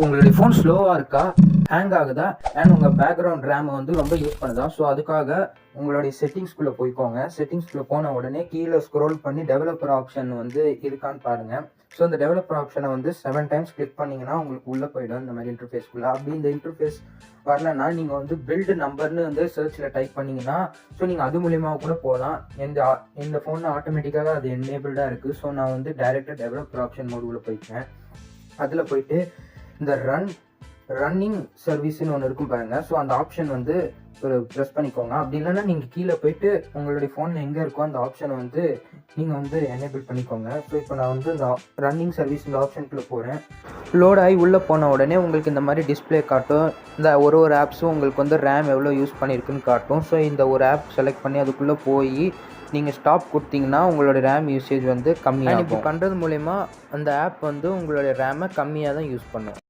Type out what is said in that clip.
உங்களுடைய ஃபோன் ஸ்லோவாக இருக்கா, ஹேங் ஆகுதா, அண்ட் உங்கள் பேக்ரவுண்ட் ரேம் வந்து ரொம்ப யூஸ் பண்ணுதா? ஸோ அதுக்காக உங்களுடைய செட்டிங்ஸ்குள்ளே போய்க்கோங்க. செட்டிங்ஸ்குள்ளே போன உடனே கீழே ஸ்க்ரோல் பண்ணி டெவலப்பர் ஆப்ஷன் வந்து இருக்கான்னு பாருங்கள். ஸோ இந்த டெவலப்பர் ஆப்ஷனை வந்து 7 டைம்ஸ் கிளிக் பண்ணிங்கன்னா உங்களுக்கு உள்ளே போயிடும் இந்த மாதிரி இன்டர்ஃபேஸ்க்குள்ளே. அப்படி இந்த இன்டர்ஃபேஸ் வரலன்னா நீங்கள் வந்து பில்டு நம்பர்னு வந்து சர்ச்சில் டைப் பண்ணிங்கன்னா ஸோ நீங்கள் அது மூலியமாக கூட போகலாம். இந்த ஃபோனில் ஆட்டோமேட்டிக்காக அது எனேபிள்டாக இருக்குது. ஸோ நான் வந்து டைரெக்டாக டெவலப்பர் ஆப்ஷன் மோடுக்குள்ளே போய்ட்டேன். அதில் போயிட்டு இந்த ரன்னிங் சர்வீஸ்ன்னு ஒன்று இருக்கும் பாருங்கள். ஸோ அந்த ஆப்ஷன் வந்து ஒரு ப்ரெஸ் பண்ணிக்கோங்க. அப்படி இல்லைன்னா நீங்கள் கீழே போயிட்டு உங்களுடைய ஃபோனில் எங்கே இருக்கோ அந்த ஆப்ஷனை வந்து நீங்கள் வந்து எனேபிள் பண்ணிக்கோங்க. ஸோ இப்போ நான் வந்து இந்த ரன்னிங் சர்வீஸ் இந்த ஆப்ஷனுக்குள்ளே போகிறேன். லோட் ஆகி உள்ளே போன உடனே உங்களுக்கு இந்த மாதிரி டிஸ்பிளே காட்டும். இந்த ஒரு ஆப்ஸும் உங்களுக்கு வந்து ரேம் எவ்வளோ யூஸ் பண்ணியிருக்குன்னு காட்டும். ஸோ இந்த ஒரு ஆப் செலக்ட் பண்ணி அதுக்குள்ளே போய் நீங்கள் ஸ்டாப் கொடுத்தீங்கன்னா உங்களோட ரேம் யூசேஜ் வந்து கம்மியாக. இப்படி பண்ணுறது மூலயமா அந்த ஆப் வந்து உங்களுடைய ரேமை கம்மியாக தான் யூஸ் பண்ணும்.